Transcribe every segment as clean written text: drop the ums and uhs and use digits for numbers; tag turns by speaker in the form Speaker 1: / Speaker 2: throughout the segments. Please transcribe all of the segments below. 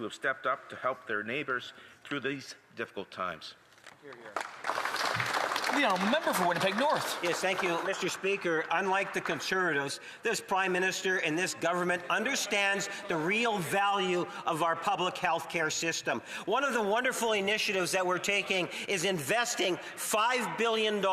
Speaker 1: who have stepped up to help their neighbours through these difficult times.
Speaker 2: Hear, hear. The honourable member for Winnipeg North.
Speaker 3: Yes, thank you, Mr. Speaker. Unlike the Conservatives, this Prime Minister and this government understands the real value of our public health care system. One of the wonderful initiatives that we're taking is investing $5 billion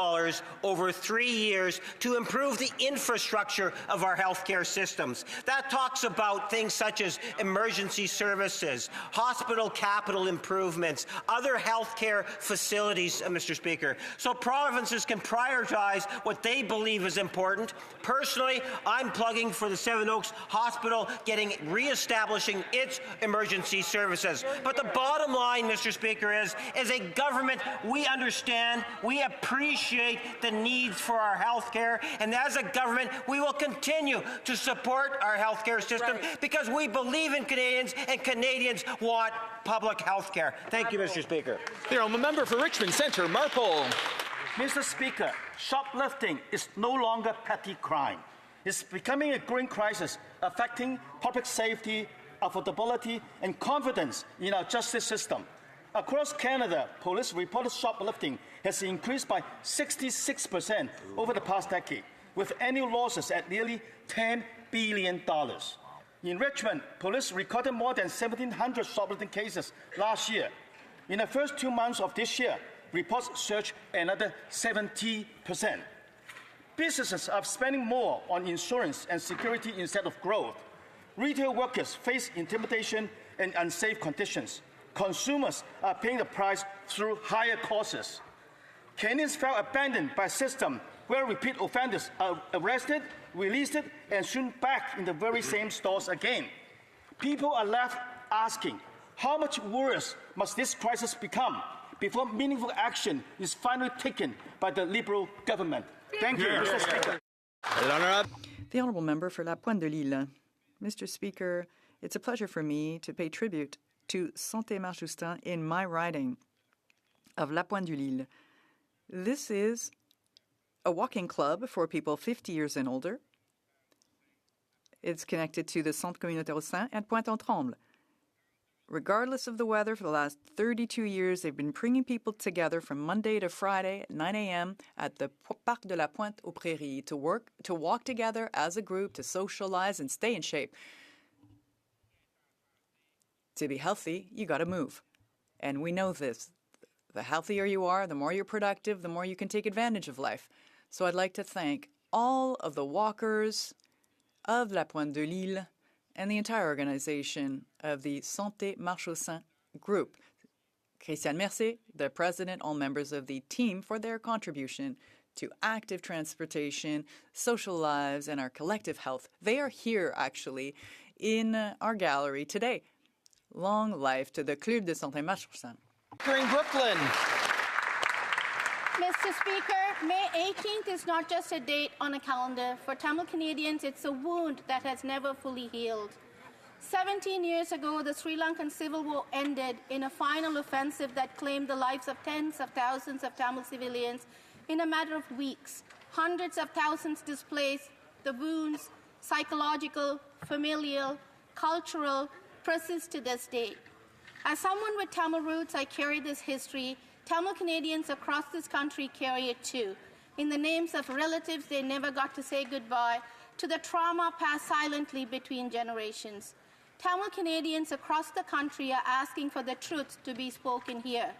Speaker 3: over 3 years to improve the infrastructure of our health care systems. That talks about things such as emergency services, hospital capital improvements, other health care facilities, Mr. Speaker. So provinces can prioritize what they believe is important. Personally, I'm plugging for the Seven Oaks Hospital re-establishing its emergency services. But the bottom line, Mr. Speaker, is as a government, we understand, we appreciate the needs for our health care, and as a government, we will continue to support our health care system because we believe in Canadians, and Canadians want public health care. Thank you, Mr. Speaker.
Speaker 2: The honourable member for Richmond Centre, Marpole.
Speaker 4: Mr. Speaker, shoplifting is no longer petty crime. It's becoming a growing crisis affecting public safety, affordability, and confidence in our justice system. Across Canada, police reported shoplifting has increased by 66% over the past decade, with annual losses at nearly $10 billion. In Richmond, police recorded more than 1,700 shoplifting cases last year. In the first 2 months of this year, reports surged another 70%. Businesses are spending more on insurance and security instead of growth. Retail workers face intimidation and unsafe conditions. Consumers are paying the price through higher costs. Canadians felt abandoned by a system where repeat offenders are arrested, released, and soon back in the very same stores again. People are left asking, how much worse must this crisis become before meaningful action is finally taken by the Liberal government? Thank you, Mr. Speaker.
Speaker 5: The Honourable Member for La Pointe de l'Île. Mr. Speaker, it's a pleasure for me to pay tribute to Santé Marche-Justin in my riding of La Pointe de l'Île. This is a walking club for people 50 years and older. It's connected to the Centre Communautaire Saint at Pointe-en-Tremble. Regardless of the weather, for the last 32 years, they've been bringing people together from Monday to Friday at 9 a.m. at the Parc de la Pointe aux Prairies to walk together as a group, to socialize and stay in shape. To be healthy, you got to move. And we know this. The healthier you are, the more you're productive, the more you can take advantage of life. So I'd like to thank all of the walkers of La Pointe de l'Île and the entire organization of the Santé Marche-Justin group. Christiane Mercier, the president, all members of the team for their contribution to active transportation, social lives, and our collective health. They are here, actually, in our gallery today. Long life to the Club de Santé Marche-Justin.
Speaker 2: In Brooklyn.
Speaker 6: Mr. Speaker, May 18th is not just a date on a calendar. For Tamil Canadians, it's a wound that has never fully healed. 17 years ago, the Sri Lankan Civil War ended in a final offensive that claimed the lives of tens of thousands of Tamil civilians in a matter of weeks. Hundreds of thousands displaced. The wounds, psychological, familial, cultural, persist to this day. As someone with Tamil roots, I carry this history. Tamil Canadians across this country carry it too, in the names of relatives they never got to say goodbye, to the trauma passed silently between generations. Tamil Canadians across the country are asking for the truth to be spoken here,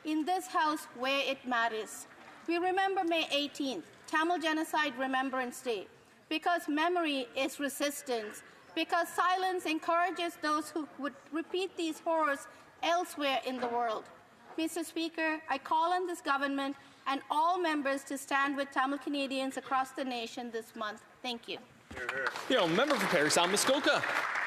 Speaker 6: in this house where it matters. We remember May 18th, Tamil Genocide Remembrance Day, because memory is resistance, because silence encourages those who would repeat these horrors elsewhere in the world. Mr. Speaker, I call on this government and all members to stand with Tamil Canadians across the nation this month. Thank you.
Speaker 2: Member for Parry Sound, Muskoka.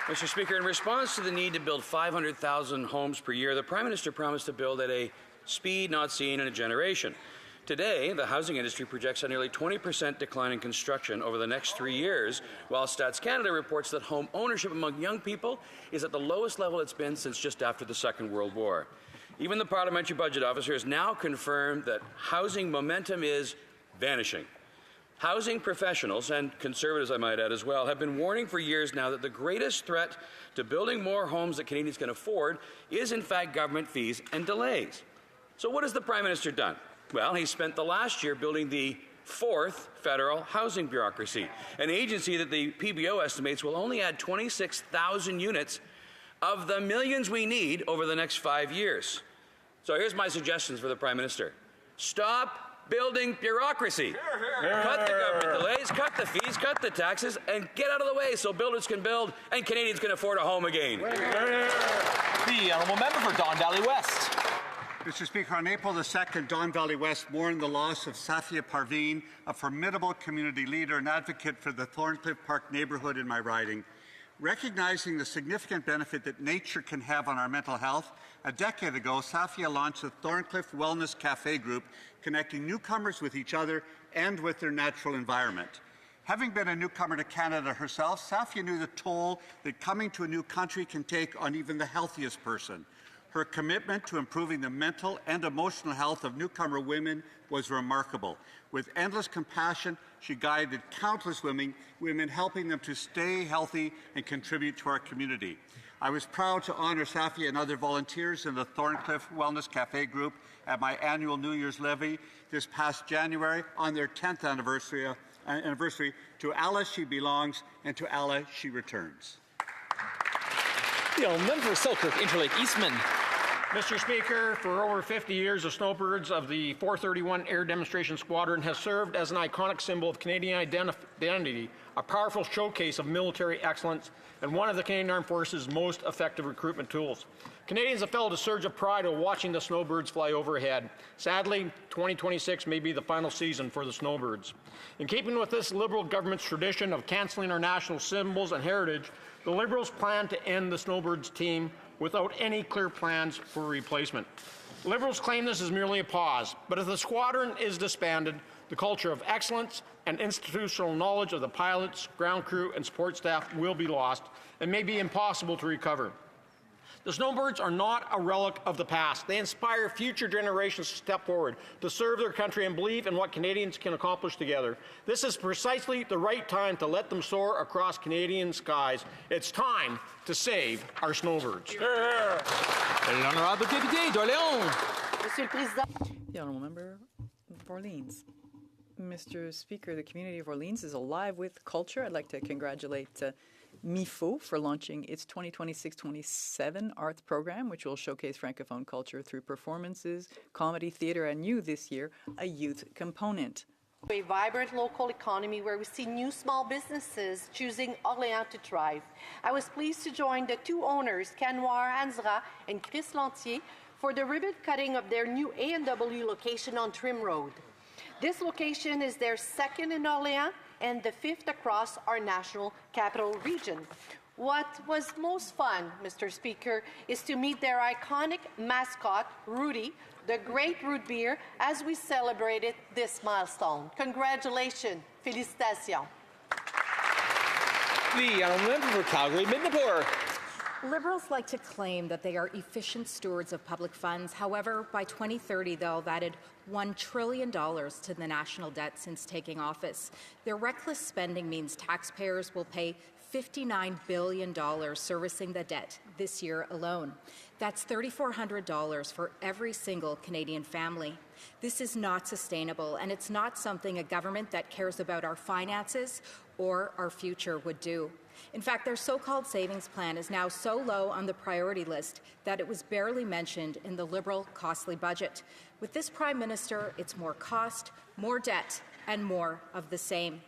Speaker 7: Mr. Speaker, in response to the need to build 500,000 homes per year, the Prime Minister promised to build at a speed not seen in a generation. Today, the housing industry projects a nearly 20% decline in construction over the next 3 years, while Stats Canada reports that home ownership among young people is at the lowest level it's been since just after the Second World War. Even the Parliamentary Budget Officer has now confirmed that housing momentum is vanishing. Housing professionals, and conservatives I might add as well, have been warning for years now that the greatest threat to building more homes that Canadians can afford is in fact government fees and delays. So what has the Prime Minister done? Well, he spent the last year building the 4th federal housing bureaucracy, an agency that the PBO estimates will only add 26,000 units of the millions we need over the next 5 years. So here's my suggestions for the Prime Minister. Stop building bureaucracy. Cut the government delays, cut the fees, cut the taxes, and get out of the way so builders can build and Canadians can afford a home again.
Speaker 2: The honourable member for Don Valley West.
Speaker 8: Mr. Speaker, on April the 2nd, Don Valley West mourned the loss of Safia Parveen, a formidable community leader and advocate for the Thorncliffe Park neighbourhood in my riding. Recognizing the significant benefit that nature can have on our mental health, a decade ago, Safia launched the Thorncliffe Wellness Cafe Group, connecting newcomers with each other and with their natural environment. Having been a newcomer to Canada herself, Safia knew the toll that coming to a new country can take on even the healthiest person. Her commitment to improving the mental and emotional health of newcomer women was remarkable. With endless compassion, she guided countless women helping them to stay healthy and contribute to our community. I was proud to honour Safia and other volunteers in the Thorncliffe Wellness Cafe Group at my annual New Year's levee this past January on their 10th anniversary. To Allah she belongs, and to Allah she returns.
Speaker 2: The honourable member for Selkirk Interlake Eastman.
Speaker 9: Mr. Speaker, for over 50 years, the Snowbirds of the 431 Air Demonstration Squadron has served as an iconic symbol of Canadian identity, a powerful showcase of military excellence, and one of the Canadian Armed Forces' most effective recruitment tools. Canadians have felt a surge of pride of watching the Snowbirds fly overhead. Sadly, 2026 may be the final season for the Snowbirds. In keeping with this Liberal government's tradition of cancelling our national symbols and heritage, the Liberals plan to end the Snowbirds team without any clear plans for replacement. Liberals claim this is merely a pause, but if the squadron is disbanded, the culture of excellence and institutional knowledge of the pilots, ground crew, and support staff will be lost and may be impossible to recover. The Snowbirds are not a relic of the past. They inspire future generations to step forward, to serve their country and believe in what Canadians can accomplish together. This is precisely the right time to let them soar across Canadian skies. It's time to save our Snowbirds.
Speaker 2: L'honorable député d'Orléans.
Speaker 5: The honourable member for Orleans. Mr. Speaker, the community of Orleans is alive with culture. I'd like to congratulate MIFO for launching its 2026-27 arts program, which will showcase Francophone culture through performances, comedy, theatre, and new this year, a youth component.
Speaker 10: A vibrant local economy where we see new small businesses choosing Orléans to thrive. I was pleased to join the two owners, Canoir Hansra and Chris Lantier, for the ribbon cutting of their new A&W location on Trim Road. This location is their second in Orléans and the 5th across our national capital region. What was most fun, Mr. Speaker, is to meet their iconic mascot, Rudy, the great root beer, as we celebrated this milestone. Congratulations. Félicitations.
Speaker 2: The honourable member for Calgary Midnapore.
Speaker 11: Liberals like to claim that they are efficient stewards of public funds. However, by 2030, they'll have added $1 trillion to the national debt since taking office. Their reckless spending means taxpayers will pay $59 billion servicing the debt this year alone. That's $3,400 for every single Canadian family. This is not sustainable, and it's not something a government that cares about our finances or our future would do. In fact, their so-called savings plan is now so low on the priority list that it was barely mentioned in the Liberal costly budget. With this Prime Minister, it's more cost, more debt, and more of the same.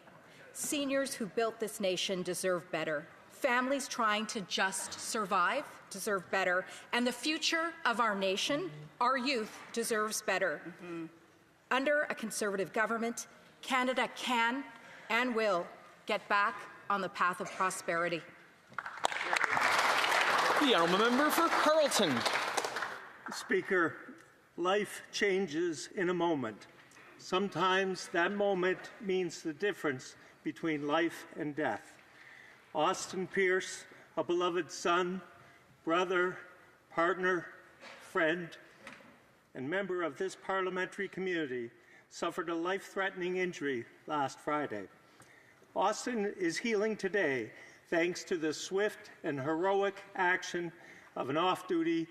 Speaker 11: Seniors who built this nation deserve better. Families trying to just survive deserve better. And the future of our nation, our youth, deserves better. Under a Conservative government, Canada can and will get back on the path of prosperity.
Speaker 2: The honourable member for Carleton.
Speaker 12: Speaker, life changes in a moment. Sometimes that moment means the difference between life and death. Austin Pierce, a beloved son, brother, partner, friend, and member of this parliamentary community, suffered a life-threatening injury last Friday. Austin is healing today thanks to the swift and heroic action of an off-duty